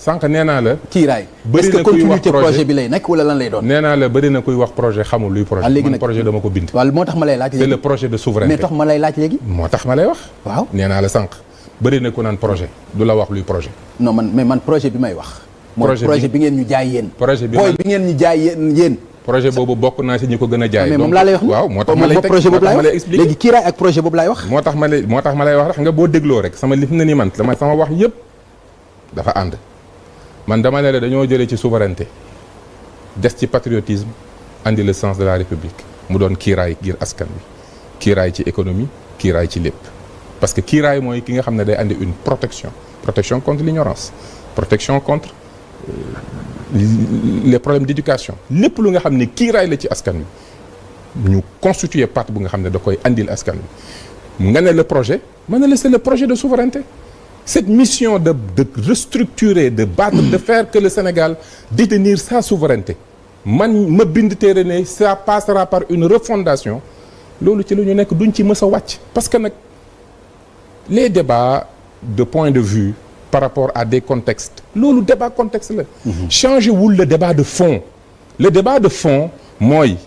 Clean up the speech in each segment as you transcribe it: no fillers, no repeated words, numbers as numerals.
sànq nee naa la. kiiraay bëri est-ce na que kuy wax continuité projet bi lay nekk wala lan lay doon. nee naa la bëri na kuy wax projet xamul luy projet. léegi man nag projet dama ko bind. waaw moo tax ma lay laaj léegi c'est le projet de souveraineté. mais tax ma lay laaj léegi. moo tax ma lay wax. waaw nee naa la sànq bëri na ku naan projet du la wax luy projet. non man projet bi may wax. projet mooy projet bi ngeen ñu jaay yéen. projet bi booy bi ngeen ñu jaay yéen. projet boobu bokk naa si ñi ko gën a jaay. mais moom laa lay wax waaw moo tax ma lay teg projet boobu laay wax expliquer léegi kiiraay ak projet boobu laay wax. moo tax ma lay wax rek nga boo dégloo rek sama lif na ni man sama wax yëpp dafa ànd man dama ne la dañoo jëlee ci souveraineté des ci patriotisme andi le sens de la république mu doon kiiraay ngir askan wi kiiraay ci économie kiiraay ci lépp parce que kiiraay mooy ki nga xam ne day andi une protection contre l'ignorance protection contre les problèmes d'éducation lépp lu nga xam ne kiiraay la ci askan wi ñu constituer partie bu nga xam ne da koy andil askan wi nga ne le projet ma ne la c'est le projet de souveraineté cette mission de restructurer de battre de faire que le Sénégal détenir sa souveraineté man ma bind téere ne ça passera par une refondation loolu ci la ñu nekk duñ ci mës a wàcc parce que nag les débats de point de vue par rapport à des contextes loolu débat contexte la changer wul le débat de fond le débat de fond mooy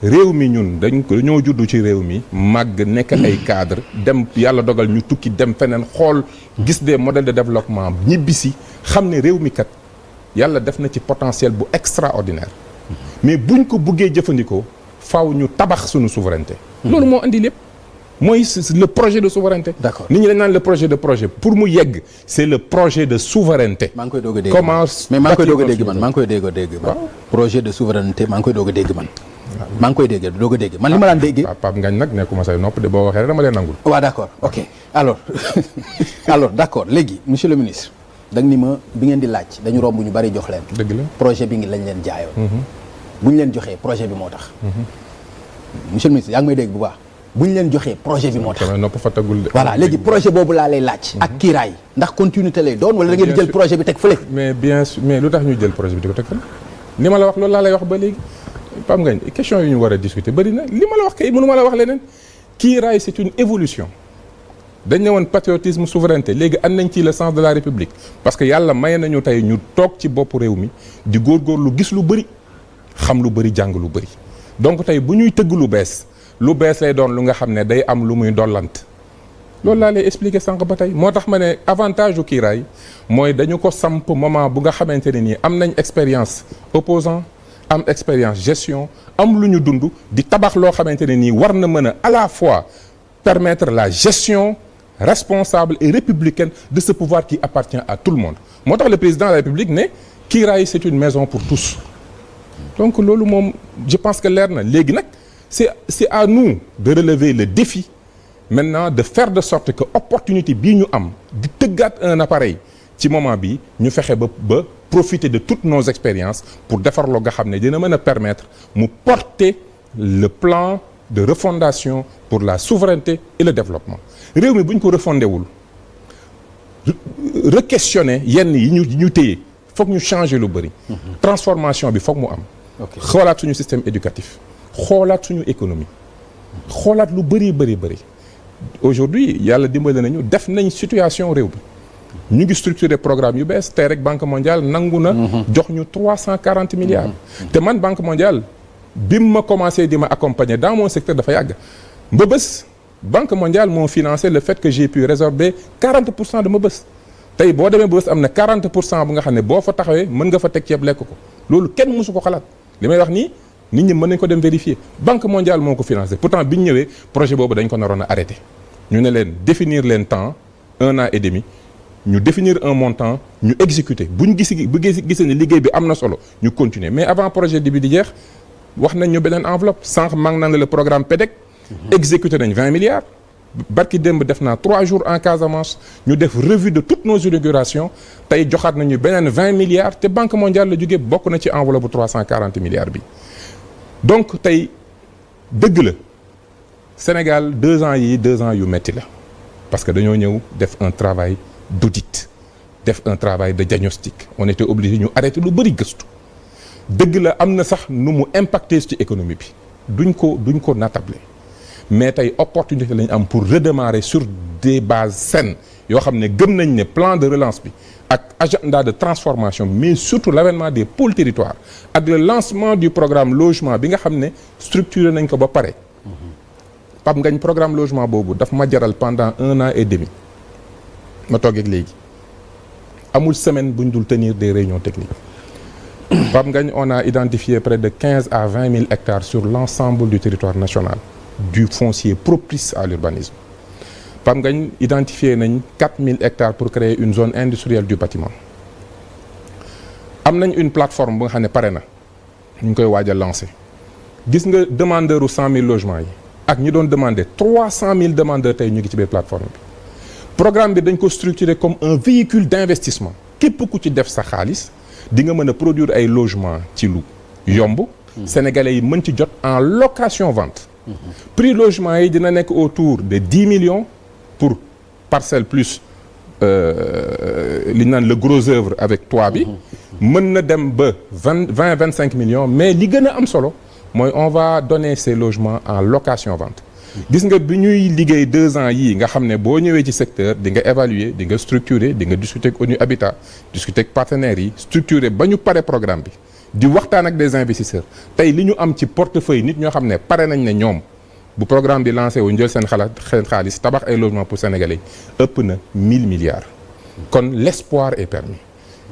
réew mi ñun dañoo juddu ci réew mi màgg nekk ay cadre dem yàlla dogal ñu tukki dem feneen xool gis des modèles de développement ñibbisi xam ne réew mi kat yàlla def na ci potentiel bu extraordinaire mais buñ ko buggee jëfandikoo faaw ñu tabax suñu souveraineté loolu moo andi lépp mooy le projet de souveraineté. D'accord. Nit ñi dañ naan le projet pour mu yegg c'est le projet de souveraineté. maa ngi koy doog a dégg comment mais maa ngi koy doog a dégg man maa ngi koy doog a dégg man. projet de souveraineté maa ngi koy doog a dégg man. maa ngi koy dégg doog a dégg man li ma daan déggee. Pape Ngagne nag nekkuma say nopp de boo waxee rek dama leen nangul. waaw d'accord ok alors d'accord léegi monsieur le ministre da nga ni ma bi ngeen di laaj dañu romb ñu bari jox leen. dëgg la projet bi ngi lañ leen jaayoon. bu ñu leen joxee projet bi moo tax. monsieur le ministre yaa ngi may dégg bu baax. bu ñu leen joxee projet bi moo tax. nopp fa tagul de. voilà léegi projet boobu laa lay laaj. ak kiiraay ndax continuité lay doon wala da ngeen jël projet bi teg fële. mais bien sûr mais lu tax ñu jël projet bi di ko teg fële. li ma la wax loolu laa lay wax ba léegi Pape Ngagne question yu ñu war a discuter bëri na li ma la wax kay mënu ma la wax leneen kiiraay c'est une évolution dañ ne woon patriotisme souveraineté léegi am nañ ci le sens de la république parce que yàlla may nañu tey ñu toog ci bopp réew mi di góorgóorlu gis lu bëri xam lu bëri jàng lu bëri donc tey bu ñuy tëgg lu bees lay doon lu nga xam ne day am lu muy dollant loolu laa lay expliquer sànq ba tey moo tax ma ne avantage u kiiraay mooy dañu ko samp moment bu nga xamante ne nii am nañ expérience opposant am expérience gestion am lu ñu dund di tabax loo xamante ne nii war na mën a à la fois permettre la gestion responsable et républicaine de ce pouvoir qui appartient à tout le monde moo tax le président de la République ne kiiraay c'est une maison pour tous donc loolu moom je pense que leer na léegi nag c'est à nous de relever le défi maintenant de faire de sorte que opportunité bii ñu am di tëggaat un appareil ci moment bi ñu fexe ba profiter de toutes nos expériences pour defar loo nga xam ne dina mën a permettre mu porter le plan de refondation pour la souveraineté et le développement réew mi bu ñu ko refondé wul re-questionner yenn yi ñu téye foog ñu changer lu bëri transformation bi foog mu am xoolaat suñu système éducatif xoolaat suñu économie xoolaat lu bëri aujourd'hui yàlla dimbali nañu def nañ situation réew bi ñu ngi structurer programme yu bees tey rek Banque mondiale nangu na jox ñu 340 milliards te man Banque mondiale bi ma commencé di ma accompagner dans mon secteur dafa yàgg Mbëbës Banque mondiale moo financé le fait que j'ai pu résorber 40% de Mbëbës tey boo demee Mbëbës am na 40% bu nga xam ne boo fa taxawee mën nga fa teg ceeb lekk ko loolu kenn mësu ko xalaat li may wax nii nit ñi mën nañ ko dem vérifier Banque mondiale moo ko financé pourtant bi ñu ñëwee projet boobu dañ ko naroon a arrêté ñu ne leen définir leen temps 1 an et demi ñu définir un montant ñu exécuter bu gisee ne liggéey bi am na solo ñu continuer mais avant projet bi di jeex wax nañ ñu beneen enveloppe sànq maa ngi naan le programme PEDEC exécuté nañ 20 milliards barki démb def naa 3 jours en Casamance ñu def revue de toutes nos inaugurations tey joxaat nañu beneen 20 milliards te Banque mondiale la jógee bokk na ci enveloppe bu 340 milliards bi donc tey dëgg la Sénégal 2 ans yi 2 ans yu metti la parce que dañoo ñëw def un travail d'audit def un travail de diagnostic on était obligé ñu arrêter lu bëri gëstu dëgg la am na sax nu mu impacter ci économie bi duñ ko natable mais tey opportunité lañu am pour redémarrer sur des bases saines yoo xam ne gëm nañ ne plan de relance bi ak agenda de transformation mais surtout l'avènement des pôles territoires ak le lancement du programme logement bi nga xam ne structuré nañ ko ba pare. Pape Ngagne programme logement boobu daf ma jaral pendant 1 an et demi ma toog ak léegi amul semaine bu ñu dul tenir des réunions techniques. Pape Ngagne, on a identifié près de 15 à 20 000 hectares sur l'ensemble du territoire national du foncier propice à l'urbanisme. Pape Ngagne identifié nañ 4 000 hectares pour créer une zone industrielle du bâtiment. Am nañ une plateforme bu nga xam ne pare na ñu ngi koy waaj a lancer gis nga demandeur u 100 000 logements yi ak ñi doon demander 300 000 demandeurs tey ñu ngi ci biir plateforme bi. Programme bi dañ ko structurer comme un véhicule d'investissement képp ku ci def sa xaalis di nga mën a produire ay logements ci lu yomb. Sénégalais yi mën ci jot en location vente. Prix logement yi dina nekk autour de 10 millions pour parcelle plus li ñu naan le gros œuvre avec toit bi. mën na dem ba 25 millions mais li gën a am solo mooy on va donner ces logements en location vente. gis nga bi ñuy liggéey 2 ans yii nga xam ne boo ñëwee ci secteur di nga évaluer di nga structurer di nga discuter ak ONU Habitat discuter ak partenaires yi structurer ba ñu pare programme bi di waxtaan ak des investisseurs tey li ñu am ci portefeuille nit ñoo xam ne pare nañ ne ñoom bu programme bi lancé wu jël seen xaalis tabax ay logements pour sénégalais ëpp na 1000 milliards. kon l'espoir est permis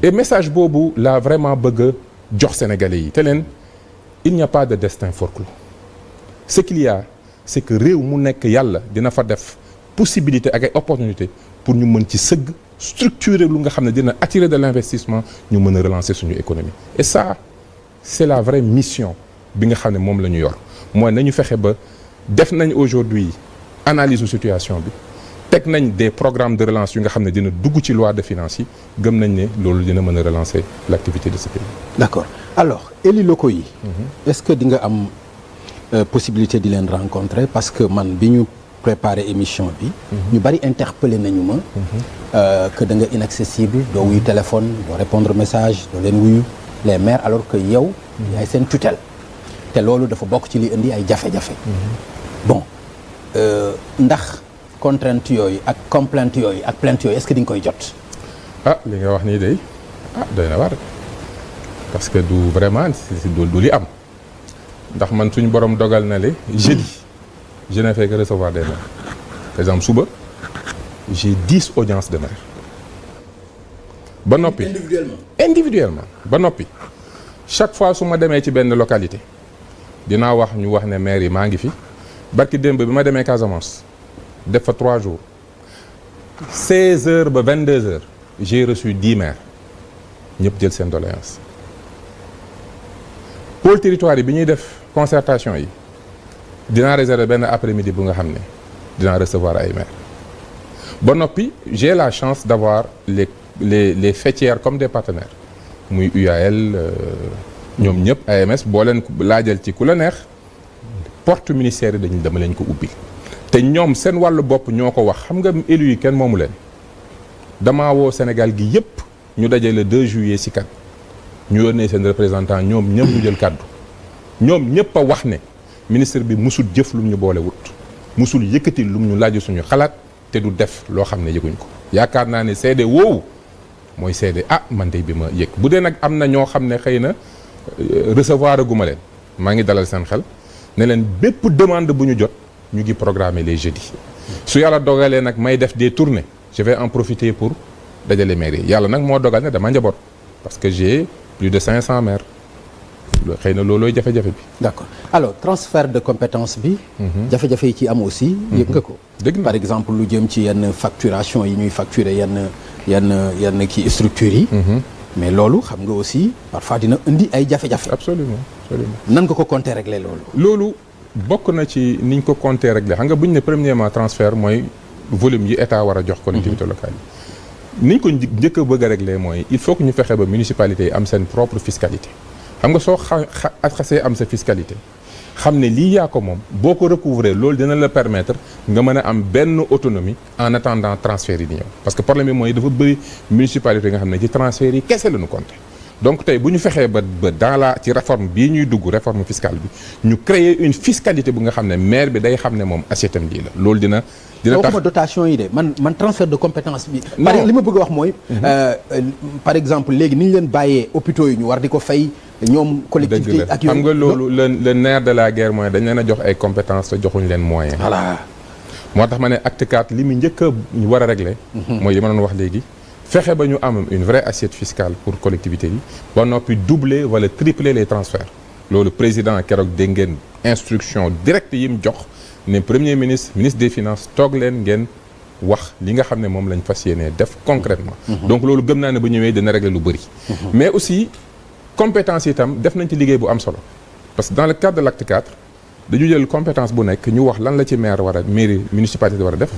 et message boobu la vraiment bëgg a jox sénégalais yi te leen il n'y a pas de destin forclos ce qu'il y a c'est que réew mu nekk yàlla dina fa def possibilité ak ay opportunité pour ñu mën ci sëgg structurer lu nga xam ne dina attirer de l'investissement ñu mën a relancer suñu économie et ça c'est la vraie mission bi nga xam ne moom la ñu yor mooy nañu fexe ba def nañ aujourd'hui analyse de situation bi teg nañ des programmes de relance yu nga xam ne dina dugg ci loi de finances yi gëm nañ ne loolu dina mën a relancer l'activité de ce pays. D'accord alors élus locaux yi. est-ce que di nga am possibilité di leen rencontrer parce que man bi ñu préparer émission bi. ñu bari interpellé nañu ma. que da nga inaccessible doo wuyu téléphone doo répondre message doo leen wuyu les maires alors que yow. yaay seen tutelle. te loolu dafa bokk ci li indi ay jafe-jafe. bon ndax contrainte yooyu ak complainte yooyu ak plainte yooyu est-ce que di nga koy jot. ah li nga wax nii day doy na war parce que du vraiment du li am ndax man suñu borom dogal na le jeudi je n'ai fait que recevoir des maires par exemple suba j'ai 10 audiences de maires ba noppi individuellement ba noppi chaque fois su ma demee ci benn localité dinaa wax ñu wax ne maire yi maa ngi fi barki démb bi ma demee Casamance def fa 3 jours 16 heures ba 22 heures j'ai reçu 10 maires ñëpp jël seen doléance pôle territoire yi bi ñuy def concertation yi dinaa réserver benn après-midi bu nga xam ne dinaa recevoir ay maires ba noppi j'ai la chance d'avoir les faîtières comme des partenaires muy UAL ñoom ñëpp AMS boo leen laajal ci ku la neex porte ministère yi dañu dama leen ko ubbi te ñoom seen wàllu bopp ñoo ko wax xam nga élus yi kenn moomu leen damaa woo Sénégal gi yëpp ñu daje le 2 juillet si kat ñu yónnee seen représentant ñoom ñëpp ñu jël kàddu ñoom ñëpp a wax ne ministre bi musul jëf lu mu ñu boole wut musul yëkkati lu mu ñu laaj suñu xalaat te du def loo xam ne yëguñ ko yaakaar naa ne seede woowu mooy seede man de bi ma yëg bu dee nag am na ñoo xam ne xëy na recevoir aguma leen maa ngi dalal seen xel ne leen bépp demande bu ñu jot ñu ngi programmer les jeudis su yàlla dogalee nag may def des tournées je vais en profiter pour dajale maires yi yàlla nag moo dogal ne dama njaboot parce que j'ai plus de 500 maires xëy na loolooy jafe-jafe bi. D'accord alors transfert de compétence bi. jafe-jafe yi ci am aussi. yëg nga ko. dëgg par exemple lu jëm ci yenn facturation yi ñuy facturer yenn kii structures yi. mais loolu xam nga aussi parfois dina indi ay jafe-jafe. absolument nan nga ko compter régler loolu. loolu bokk na ci niñ ko compter régler xam nga bu ñu ne premièrement transfert mooy volume yi état war a jox collectivité locale yi. niñ ko njëkk a bëgg a régler mooy il faut que ñu fexe ba municipalité yi am seen propre fiscalité. xam nga soo xasee am sa fiscalité xam ne lii yaa ko moom boo ko recouvrer loolu dina la permettre nga mën a am benn autonomie en attendant transfert yi di ñëw parce que problème bi mooy dafa bëri municipalité nga xam ne ci transfert yi kese la ñu compter donc tey bu ñu fexee ba ci réforme bii ñuy dugg réforme fiscale bi ñu créer une fiscalité bu nga xam ne maire bi day xam ne moom assiette am lii la loolu dina tax dotation yi de man transfert de compétence bi. li ma bëgg a wax mooy. par exemple léegi ni ñu leen bàyyee hôpitaux yi ñu war di ko fay ñoom. collectivité ak yooyu xam nga loolu le nerf de la guerre mooy dañ leen a jox ay compétences te joxuñ leen moyen. voilà moo tax ma ne acte 4 li mu njëkk a ñu war a régler. mooy li ma doon wax léegi. fexe ba ñu am une vraie assiette fiscale pour collectivités yi ba noppi doubler wala tripler les transferts loolu président keroog dégg ngeen instruction directe yi mu jox ne premier ministre des finances toog leen ngeen wax li nga xam ne moom lañ fas yéenee def concrètement donc loolu gëm naa ne bu ñëwee dina régler lu bëri mais aussi compétence itam def nañ ci liggéey bu am solo parce que dans le cadre de l'acte 4 dañu jël compétence bu nekk ñu wax lan la ci maire war a mairie municipalité war a def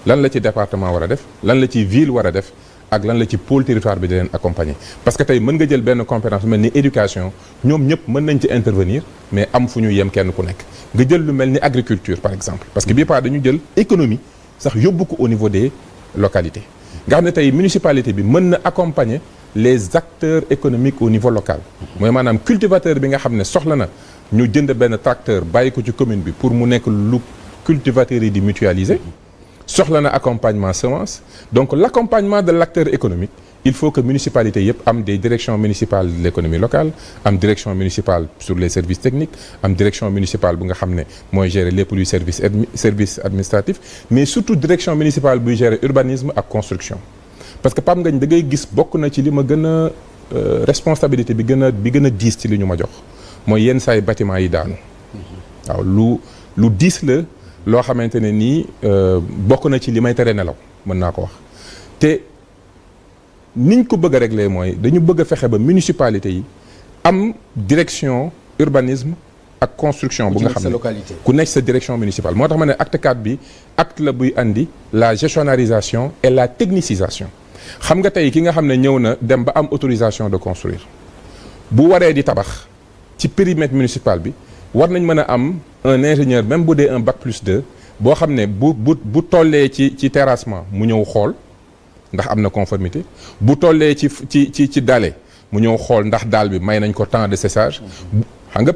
lan la ci département war a def lan la ci ville war a def ak lan la ci pôle territoire bi di leen accompagner parce que tey mën nga jël benn compétence mel ni éducation ñoom ñëpp mën nañ ci intervenir mais am fu ñu yem kenn ku nekk nga jël lu mel ni agriculture par exemple parce que bii pas dañu jël économie sax yóbbu ko au niveau des localités nga xam ne tey municipalité bi mën na accompagner les acteurs économiques au niveau local mooy maanaam cultivateur bi nga xam ne soxla na ñu jënd benn tracteur bàyyi ko ci commune bi pour mu nekk lu cultivateurs yi di mutualiser soxla na accompagnement semence donc l'accompagnement de l'acteur économique il faut que municipalité yëpp am des directions municipales de l'économie locale am direction municipale sur les services techniques am direction municipale bu nga xam ne mooy gérer lépp luy service administratif mais surtout direction municipale buy gérer urbanisme ak construction parce que Pape Ngagne da ngay gis bokk na ci li ma gën a responsabilité bi gën a diis ci li ñu ma jox mooy yenn saay bâtiment yi daanu waaw lu diis la loo xamante ne nii bokk na ci li may tere nelaw mën naa ko wax te niñ ko bëgg a régler mooy dañu bëgg a fexe ba municipalité yi am direction urbanisme ak construction bu nga xam ne ku nekk sa direction municipale moo tax ma ne acte 4 bi acte la buy andi la gestionnarisation et la technicisation xam nga tey ki nga xam ne ñëw na dem ba am autorisation de construire bu waree di tabax ci périmètre municipal bi war nañ mën a am un ingénieur même bu dee un bac+2 boo xam ne bu tollee ci terrassement mu ñëw xool ndax am na conformité bu tollee ci dale mu ñëw xool ndax daal bi may nañ ko temps de séchage xam nga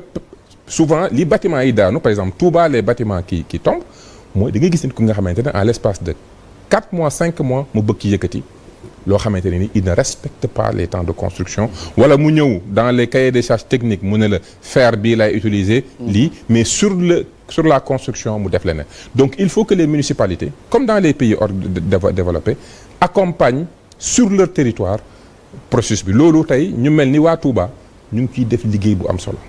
souvent li bâtiment yi daanu par exemple Touba les bâtiments qui tombent mooy da ngay gis nit ku nga xamante ne en l'espace de 4 mois 5 mois mu bëgg ci yëkkati loo xamante ne ni il ne respecte pas les temps de construction wala mu ñëw dans les cahiers des charges techniques mu ne la fer bii lay utiliser lii mais sur la construction mu def leneen donc il faut que les municipalités comme dans les pays développés accompagnent sur leur territoire processus bi loolu tey ñu mel ni waa Touba ñu ngi ciy def liggéey bu am solo